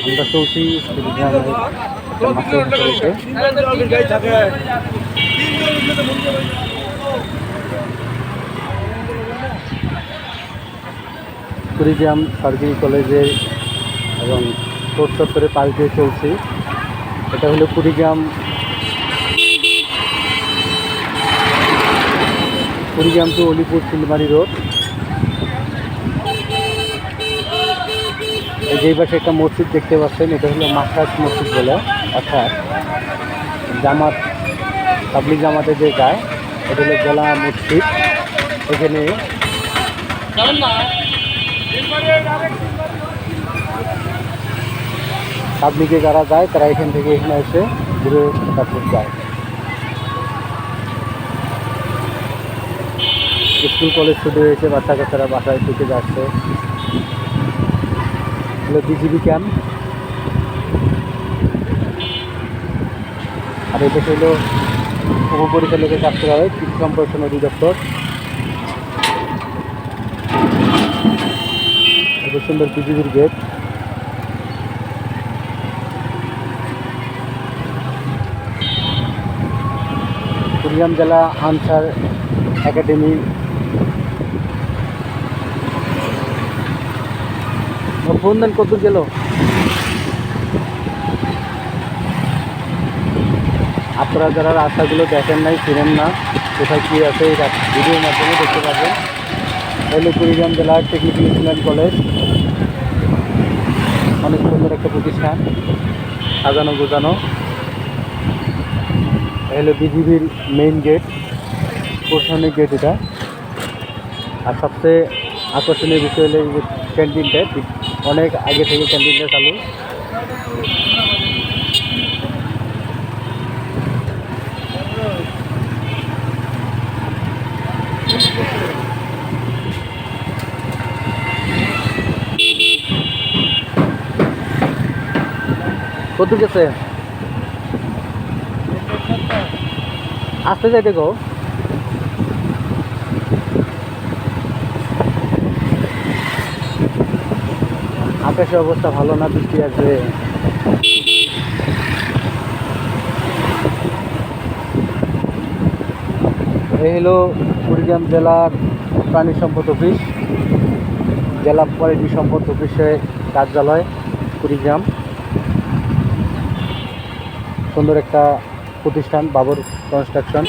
আমরা চলছি কুড়িগ্রামের একটা মাছের হাটে। কুড়িগ্রাম সরকারি কলেজে এবং কোর্ট চত্বরে পাশ দিয়ে চলছি। এটা হলো কুড়িগ্রাম টু অলিপুর শিলমারি রোড। এই যে পাশে একটা মসজিদ দেখতে পাচ্ছেন, এটা হলো মাকরাজ মসজিদ বলে, অর্থাৎ জামাত পাবলিক জামাতে যে যায় এটা হলো জেলা মসজিদ। এখানে পাবলিকে যারা যায় তারা এখান থেকে এখানে এসে ঘুরে তারপর যায়। স্কুল কলেজ ছুটি হয়েছে, বাচ্চা কাচ্চারা বাসায় ছুটে যাচ্ছে। হলো বিজিবি ক্যাম্প। আর এটা হল উপপরিচালকের কাজ করা হয় কৃষি সম্প্রসারণ অধিদপ্তর। এটা সুন্দর বিজিবির গেট। কুড়িগ্রাম জেলা আনসার একাডেমি। ফোন দেন কত গেল। আপনারা যারা রাস্তাগুলো দেখেন নাই, চিনেন না, কোথায় কী আছে এই ভিডিওর মাধ্যমে দেখতে পাবেন। তাহলে কুড়িগ্রাম জেলার টেকনিক্যাল ইঞ্জিনিয়ারিং কলেজ অনেক সুন্দর একটা প্রতিষ্ঠান, সাজানো গোছানো। হলো বিজিবির মেইন গেট, প্রশাসনিক গেট এটা। আর সবচেয়ে আকর্ষণীয় বিষয় হলো এই যে ক্যান্টিনটা, অনেক আগে থেকে ক্যান্টিনটা চালু। কত গেছে আসতে যাইতে গো। আকাশের অবস্থা ভালো না, বৃষ্টি আসবে। এই হলো কুড়িগ্রাম জেলার প্রাণী সম্পদ অফিস, জেলা পরিবেশ সম্পদ অফিসের কার্যালয় কুড়িগ্রাম। সুন্দর একটা প্রতিষ্ঠান, বাবর কনস্ট্রাকশন।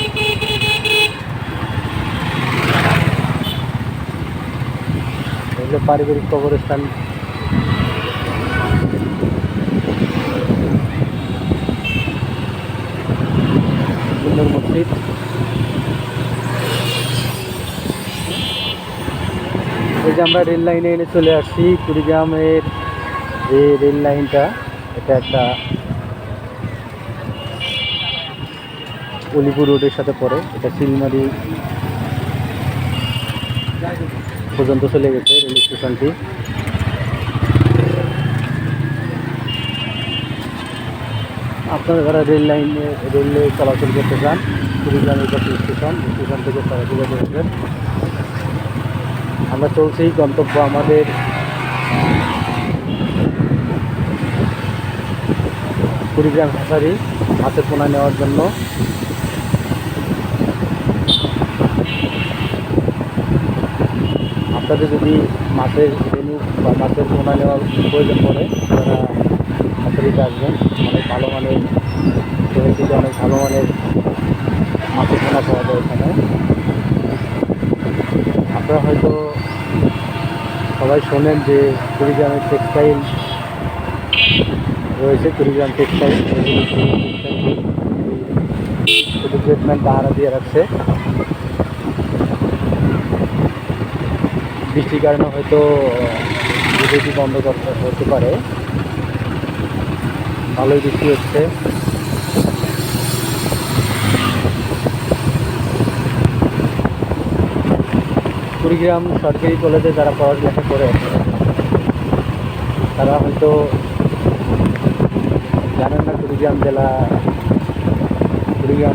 এগুলো পারিবারিক কবরস্থান। সুন্দর মসজিদ। এই যে আমরা রেল লাইনে এনে চলে আসছি। কুড়িগ্রামের যে রেল লাইনটা, এটা একটা অলিপুর রোডের সাথে পড়ে। এটা শিলমারি পর্যন্ত চলে গেছে রেল স্টেশনটি। আপনারা যারা রেলে চলাচল করতে চান, কুড়িগ্রামের কাছে স্টেশন থেকে চলাচল করতে পারবেন। আমরা চলছি গন্তব্য আমাদের কুড়িগ্রাম হ্যাচারি মাছের পোনা নেওয়ার জন্য। আপনাদের যদি মাছের মেনু বা মাছের পোনা নেওয়ার প্রয়োজন পড়ে, তারা হ্যাচারিতে আসবেন। অনেক ভালো মানের পরিস্থিতি, অনেক ভালো মানের মাছের পোনা পাওয়া যায় এখানে। আপনারা হয়তো সবাই শোনেন যে কুড়িগ্রামের টেক্সটাইল রয়েছে, কুড়িগ্রাম টেক্সটাইল। শুধু ট্রিটমেন্ট তাহারা দিয়ে রাখছে। বৃষ্টির কারণে হয়তো বিদ্যুৎ বন্ধ করতে হতে পারে। ভালোই বৃষ্টি হচ্ছে। কুড়িগ্রাম সরকারি কলেজে যারা পড়ালেখা করে তারা হয়তো জানেন না, কুড়িগ্রাম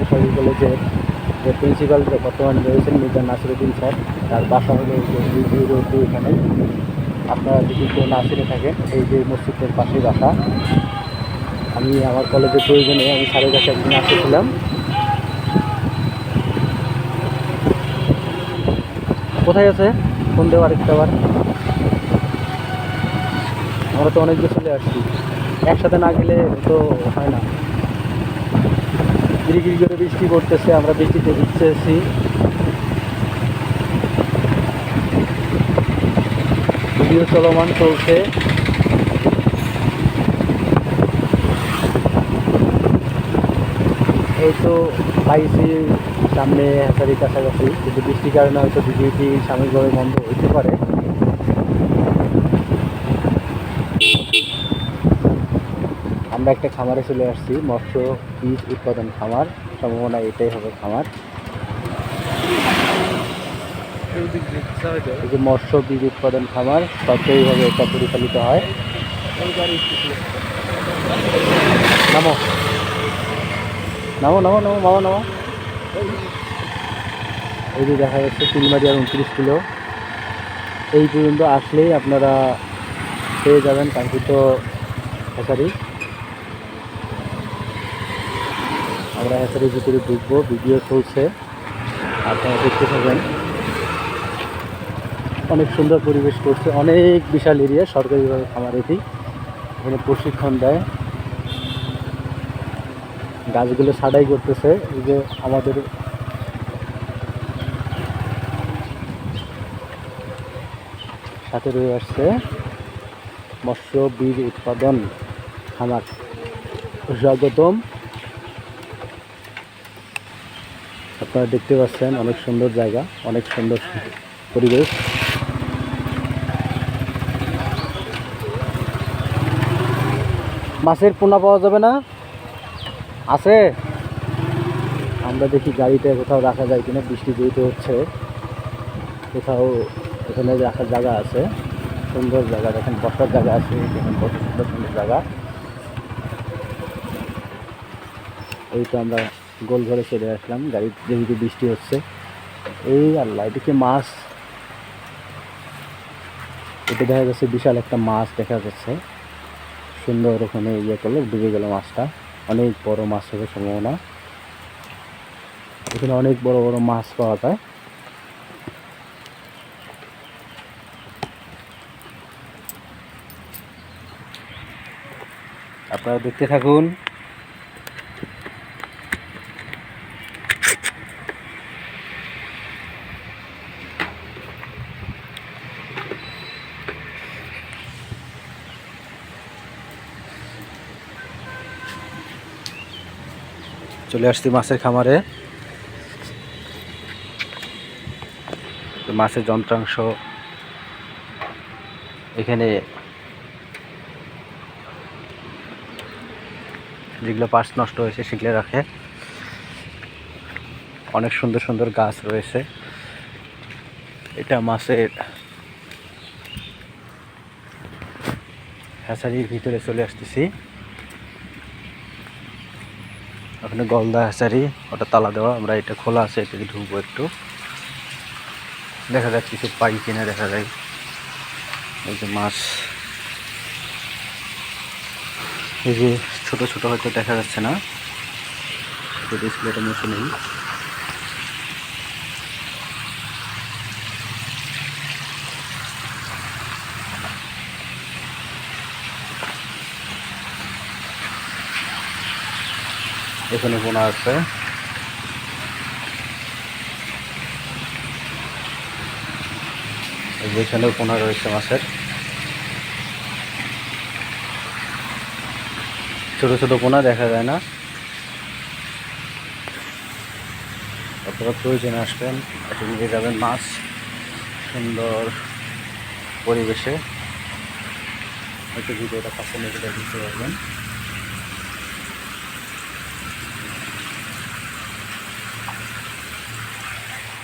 সরকারি কলেজের যে প্রিন্সিপাল বর্তমানে রয়েছেন মির্জা নাসিরুদ্দিন স্যার, তার বাসা হলো এখানে। আপনারা যদি কেউ না চিনে থাকেন, এই যে মসজিদের পাশে বাসা। আমি আমার কলেজের প্রয়োজনে আমি স্যারের কাছে একদিন আসতেছিলাম। কোথায় আছে ফোন দেওয়ার একটা বার? আমরা তো অনেক দূর চলে আসছি, একসাথে না গেলে তো হয় না। গিরিগিরি করে বৃষ্টি পড়তেছে, আমরা বৃষ্টিতে ভিজতেছি। ভিডিও চলমান চলছে। এই তো পাইছি সামনে হ্যাচারির কাছাকাছি, কিন্তু বৃষ্টির কারণে হয়তো ভিডিওটি সাময়িকভাবে বন্ধ হইতে পারে। আমরা একটা খামারে চলে আসছি, মৎস্য বীজ উৎপাদন খামার, সম্ভাবনা এটাই হবে খামার। এই যে মৎস্য বীজ উৎপাদন খামার, সরকারিভাবে এটা পরিচালিত হয়। নামো নামো নামো নামো মামা নামো। এই যে দেখা যাচ্ছে চিলমারিয়ার 29 কিলো। এই পর্যন্ত আসলেই আপনারা পেয়ে যাবেন কাঙ্ক্ষিত হ্যাচারি। আমরা হ্যাচারির ভিতরে ঢুকবো, ভিডিও চলছে, আপনারা দেখতে থাকবেন। অনেক সুন্দর পরিবেশ করছে, অনেক বিশাল এরিয়া, সরকারিভাবে খামার এটি। এখানে প্রশিক্ষণ দেয়, গাছগুলো ছাঁটাই করতেছে। এই যে আমাদের সাথে রয়ে আসছে মৎস্য বীজ উৎপাদন খামার। স্বাগতম। আপনারা দেখতে পাচ্ছেন অনেক সুন্দর জায়গা, অনেক সুন্দর পরিবেশ। মাছের পোনা পাওয়া যাবে না? আছে? আমরা দেখি গাড়িতে কোথাও রাখা যায় কিনা, বৃষ্টি যেহেতু হচ্ছে। কোথাও এখানে রাখার জায়গা আছে, সুন্দর জায়গা, দেখেন বসার জায়গা আছে, দেখেন কত সুন্দর সুন্দর জায়গা। এই তো আমরা গোল ঘরে চলে আসলাম, গাড়ি যেহেতু বৃষ্টি হচ্ছে। এই আল্লাহ, এদিকে মাছ, এটা দেখা যাচ্ছে বিশাল একটা মাছ দেখা যাচ্ছে। সুন্দর, ওখানে ইয়ে করলে ডুবে গেল মাছটা। অনেক বড় মাছ হবে সম্ভাবনা। এখানে অনেক বড় বড় মাছ পাওয়া যায়। আপনারা দেখতে থাকুন। চলে আসছি মাছের খামারে। মাছের যন্ত্রাংশ এখানে, যেগুলো পার্টস নষ্ট হয়েছে সেগুলো রাখে। অনেক সুন্দর সুন্দর গাছ রয়েছে। এটা মাছের হ্যাচারির ভিতরে চলে আসতেছি। ওখানে গলদা হ্যাচারি, ওটা তালা দেওয়া, আমরা এটা খোলা আছে, এটাকে ঢুকবো একটু। দেখা যাক কিছু পাই কিনা, দেখা যায়। এই যে মাছ, এই যে ছোট ছোট হয়তো দেখা যাচ্ছে না, ডিসপ্লেটা মুছে নেই। এখানে পোনা আছে, এখানেও পোনা রয়েছে মাছের। ছোট ছোট পোনা দেখা যায় না। আপনারা প্রয়োজনে আসবেন, এটা নিয়ে যাবেন মাছ সুন্দর পরিবেশে। হয়তো ভিডিওটা কাছে নিয়ে গেলে বুঝতে পারবেন।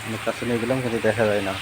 অনেক কাছে নিয়ে গেলাম কিন্তু দেখা যায় না।